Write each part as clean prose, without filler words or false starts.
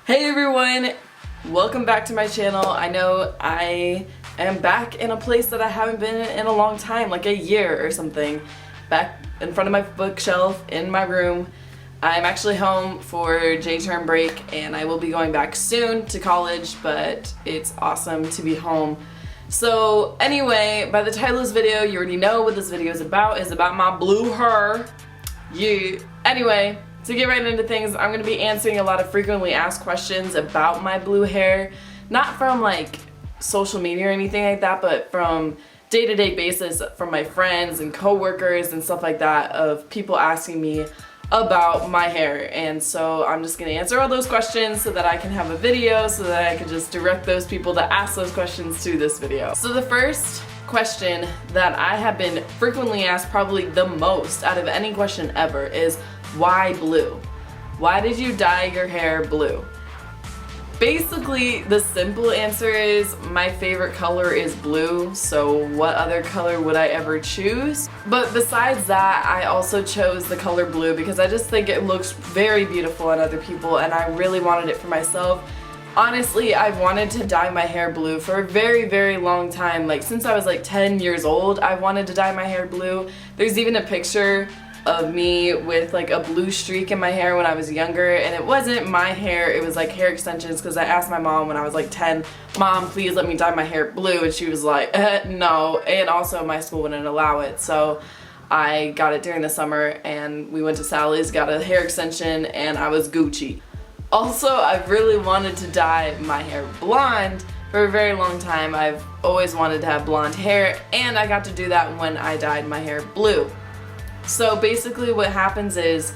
Hey everyone, welcome back to my channel. I know I am back in a place that I haven't been in a long time, like a year or something. Back in front of my bookshelf in my room. I'm actually home for J-term break and I will be going back soon to college, but it's awesome to be home. So anyway, by the title of this video, you already know what this video is about. It's about my blue hair. Yeah. Anyway, to get right into things, I'm going to be answering a lot of frequently asked questions about my blue hair. Not from like social media or anything like that, but from day-to-day basis from my friends and coworkers and stuff like that, of people asking me about my hair. And so I'm just going to answer all those questions so that I can have a video so that I can just direct those people that ask those questions to this video. So the first question that I have been frequently asked, probably the most out of any question ever, is why blue? Why did you dye your hair blue? Basically, the simple answer is my favorite color is blue, so what other color would I ever choose? But besides that, I also chose the color blue because I just think it looks very beautiful on other people and I really wanted it for myself. Honestly, I've wanted to dye my hair blue for a very, very long time. Like since I was like 10 years old, I wanted to dye my hair blue. There's even a picture of me with like a blue streak in my hair when I was younger, and it wasn't my hair, it was like hair extensions, because I asked my mom when I was like 10, "Mom, please let me dye my hair blue," and she was like, no, and also my school wouldn't allow it, so I got it during the summer and we went to Sally's, got a hair extension, and I was Gucci. Also, I really wanted to dye my hair blonde for a very long time. I've always wanted to have blonde hair, and I got to do that when I dyed my hair blue. So basically what happens is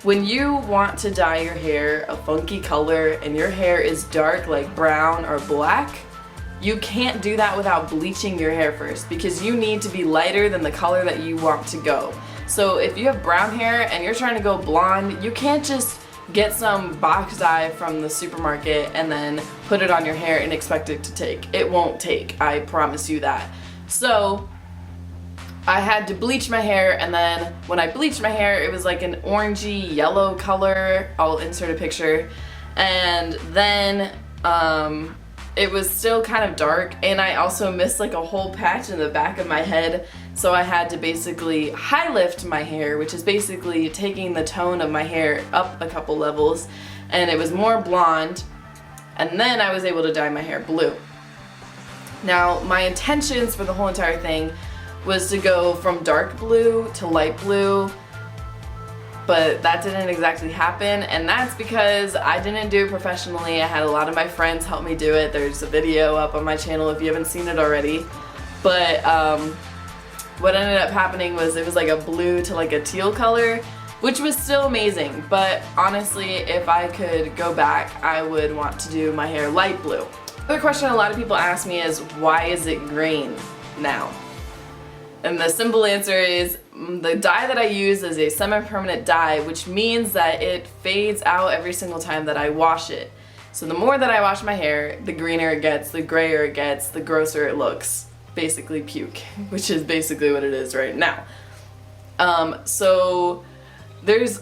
when you want to dye your hair a funky color and your hair is dark like brown or black, you can't do that without bleaching your hair first, because you need to be lighter than the color that you want to go. So if you have brown hair and you're trying to go blonde, you can't just get some box dye from the supermarket and then put it on your hair and expect it to take. It won't take, I promise you that. So I had to bleach my hair, and then when I bleached my hair it was like an orangey yellow color. I'll insert a picture. And then it was still kind of dark, and I also missed like a whole patch in the back of my head, so I had to basically high lift my hair, which is basically taking the tone of my hair up a couple levels, and it was more blonde, and then I was able to dye my hair blue. Now my intentions for the whole entire thing was to go from dark blue to light blue, but that didn't exactly happen, and that's because I didn't do it professionally. I had a lot of my friends help me do it. There's a video up on my channel if you haven't seen it already. But what ended up happening was it was like a blue to like a teal color, which was still amazing, but honestly if I could go back I would want to do my hair light blue. Another question a lot of people ask me is, why is it green now? And the simple answer is the dye that I use is a semi-permanent dye, which means that it fades out every single time that I wash it. So the more that I wash my hair, the greener it gets, the grayer it gets, the grosser it looks. Basically puke, which is basically what it is right now. So there's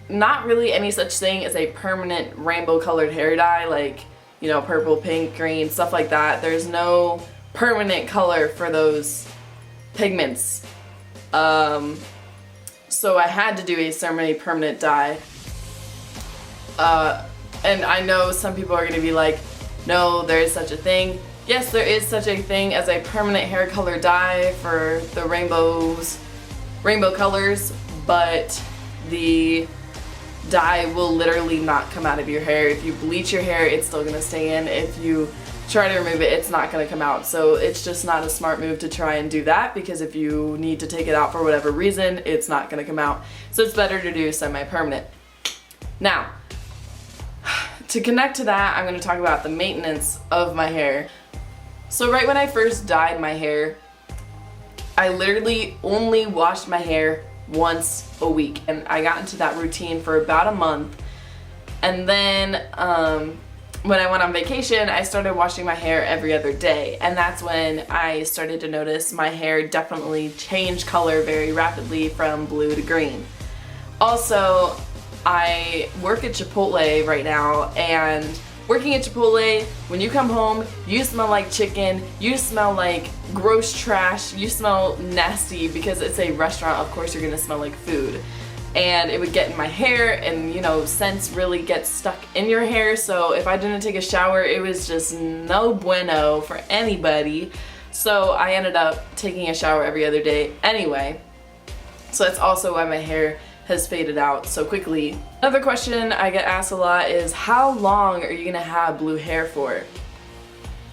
not really any such thing as a permanent rainbow colored hair dye, like, you know, purple, pink, green, stuff like that. There's no permanent color for those pigments. So I had to do a semi-permanent dye. And I know some people are going to be like, no, there is such a thing. Yes, there is such a thing as a permanent hair color dye for the rainbow colors, but the dye will literally not come out of your hair. If you bleach your hair, it's still going to stay in. If you try to remove it, it's not going to come out. So it's just not a smart move to try and do that, because if you need to take it out for whatever reason, it's not going to come out. So it's better to do semi-permanent. Now, to connect to that, I'm going to talk about the maintenance of my hair. So right when I first dyed my hair, I literally only washed my hair once a week, and I got into that routine for about a month. And then when I went on vacation, I started washing my hair every other day, and that's when I started to notice my hair definitely changed color very rapidly from blue to green. Also, I work at Chipotle right now, and working at Chipotle, when you come home, you smell like chicken, you smell like gross trash, you smell nasty because it's a restaurant, of course you're gonna smell like food. And it would get in my hair, and you know, scents really get stuck in your hair, so if I didn't take a shower, it was just no bueno for anybody. So I ended up taking a shower every other day anyway. So that's also why my hair has faded out so quickly. Another question I get asked a lot is, how long are you gonna have blue hair for?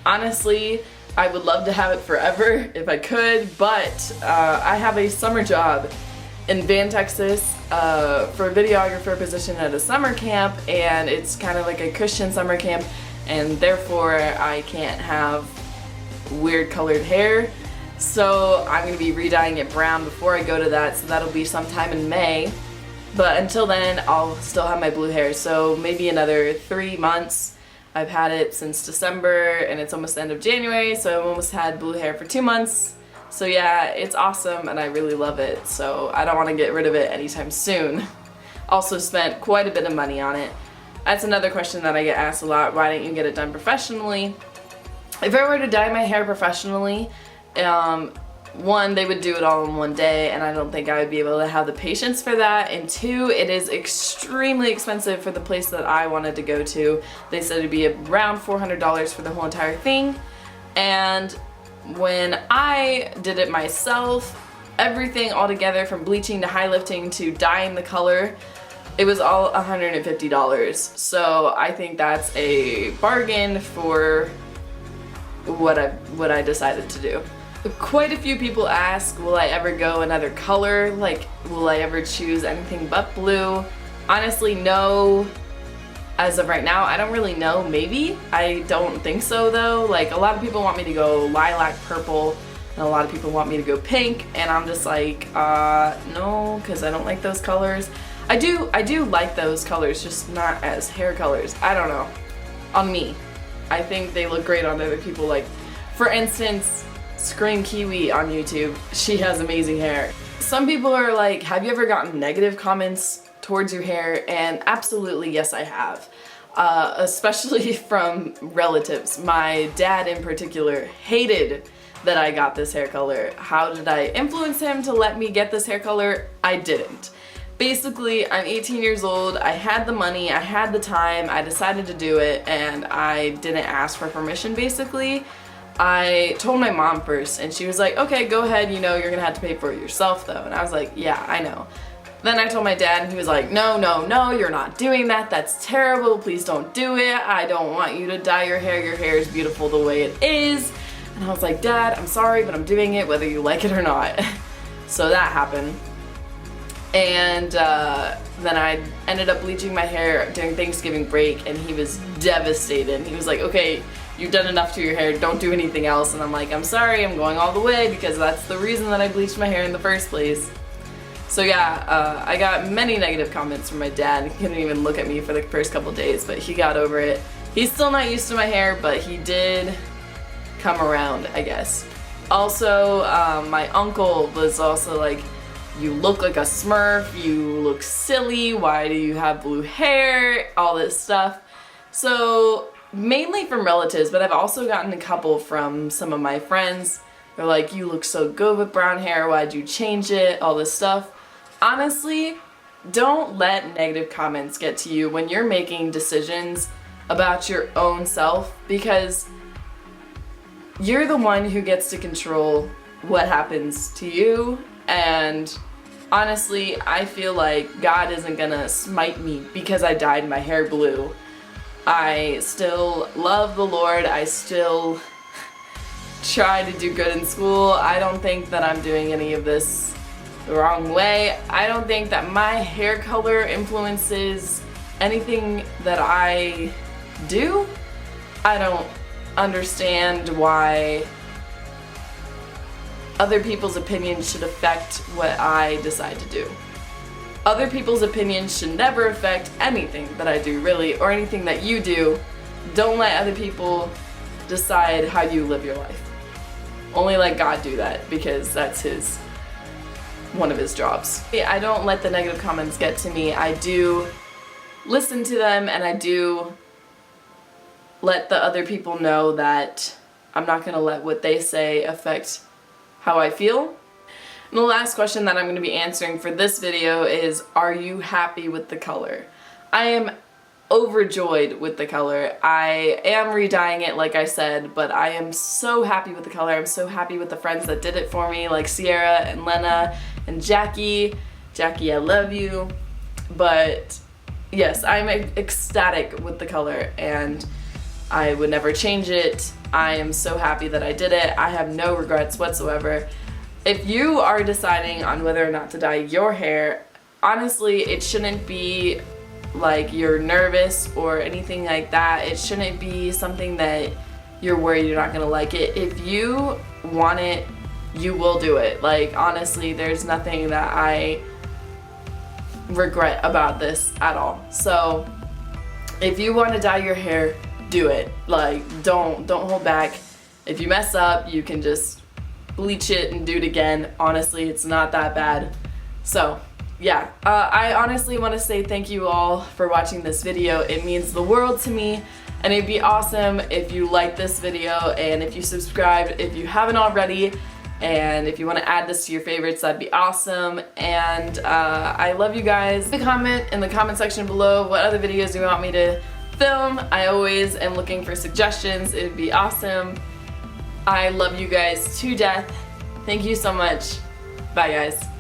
Honestly, I would love to have it forever if I could, but I have a summer job in Van, Texas for a videographer position at a summer camp, and it's kind of like a Christian summer camp, and therefore I can't have weird colored hair. So I'm going to be re-dyeing it brown before I go to that, so that'll be sometime in May. But until then, I'll still have my blue hair, so maybe another 3 months. I've had it since December, and it's almost the end of January, so I've almost had blue hair for 2 months. So yeah, it's awesome, and I really love it, so I don't want to get rid of it anytime soon. Also spent quite a bit of money on it. That's another question that I get asked a lot, why didn't you get it done professionally? If I were to dye my hair professionally, one, they would do it all in one day, and I don't think I would be able to have the patience for that, and two, it is extremely expensive for the place that I wanted to go to. They said it'd be around $400 for the whole entire thing, and when I did it myself, everything all together from bleaching to high lifting to dyeing the color, it was all $150. So I think that's a bargain for what I decided to do. Quite a few people ask, will I ever go another color? Like, will I ever choose anything but blue? Honestly, no. As of right now, I don't really know. Maybe. I don't think so though. Like, a lot of people want me to go lilac purple, and a lot of people want me to go pink, and I'm just like, no, because I don't like those colors. I do like those colors, just not as hair colors. I don't know. On me. I think they look great on other people. Like, for instance, Scream Kiwi on YouTube. She has amazing hair. Some people are like, have you ever gotten negative comments towards your hair? And absolutely, yes, I have. Especially from relatives. My dad in particular hated that I got this hair color. How did I influence him to let me get this hair color? I didn't. Basically, I'm 18 years old, I had the money, I had the time, I decided to do it, and I didn't ask for permission basically. I told my mom first, and she was like, okay, go ahead, you know, you're gonna have to pay for it yourself though. And I was like, yeah, I know. Then I told my dad, and he was like, no, no, no, you're not doing that, that's terrible, please don't do it, I don't want you to dye your hair is beautiful the way it is. And I was like, Dad, I'm sorry, but I'm doing it whether you like it or not. So that happened. And then I ended up bleaching my hair during Thanksgiving break, and he was devastated. He was like, okay, you've done enough to your hair, don't do anything else. And I'm like, I'm sorry, I'm going all the way, because that's the reason that I bleached my hair in the first place. So yeah, I got many negative comments from my dad. He couldn't even look at me for the first couple days, but he got over it. He's still not used to my hair, but he did come around, I guess. Also, my uncle was also like, you look like a Smurf, you look silly, why do you have blue hair, all this stuff. So mainly from relatives, but I've also gotten a couple from some of my friends. They're like, you look so good with brown hair, why'd you change it, all this stuff. Honestly, don't let negative comments get to you when you're making decisions about your own self, because you're the one who gets to control what happens to you. And honestly, I feel like God isn't gonna smite me because I dyed my hair blue. I still love the Lord. I still try to do good in school. I don't think that I'm doing any of this the wrong way. I don't think that my hair color influences anything that I do. I don't understand why other people's opinions should affect what I decide to do. Other people's opinions should never affect anything that I do, really, or anything that you do. Don't let other people decide how you live your life. Only let God do that, because that's His one of his jobs. I don't let the negative comments get to me. I do listen to them, and I do let the other people know that I'm not gonna let what they say affect how I feel. And the last question that I'm going to be answering for this video is, are you happy with the color? I am overjoyed with the color. I am redying it, like I said, but I am so happy with the color. I'm so happy with the friends that did it for me, like Sierra and Lena and Jackie. Jackie, I love you. But yes, I'm ecstatic with the color, and I would never change it. I am so happy that I did it. I have no regrets whatsoever. If you are deciding on whether or not to dye your hair, honestly, it shouldn't be like you're nervous or anything like that. It shouldn't be something that you're worried you're not gonna like it. If you want it, you will do it. Like, honestly, there's nothing that I regret about this at all. So if you want to dye your hair, do it. Like, don't hold back. If you mess up, you can just bleach it and do it again. Honestly, it's not that bad. So yeah, I honestly want to say thank you all for watching this video. It means the world to me, and it'd be awesome if you like this video and if you subscribed if you haven't already, and if you want to add this to your favorites, that'd be awesome. And I love you guys. Comment in the comment section below what other videos you want me to film. I always am looking for suggestions. It'd be awesome. I love you guys to death. Thank you so much. Bye guys.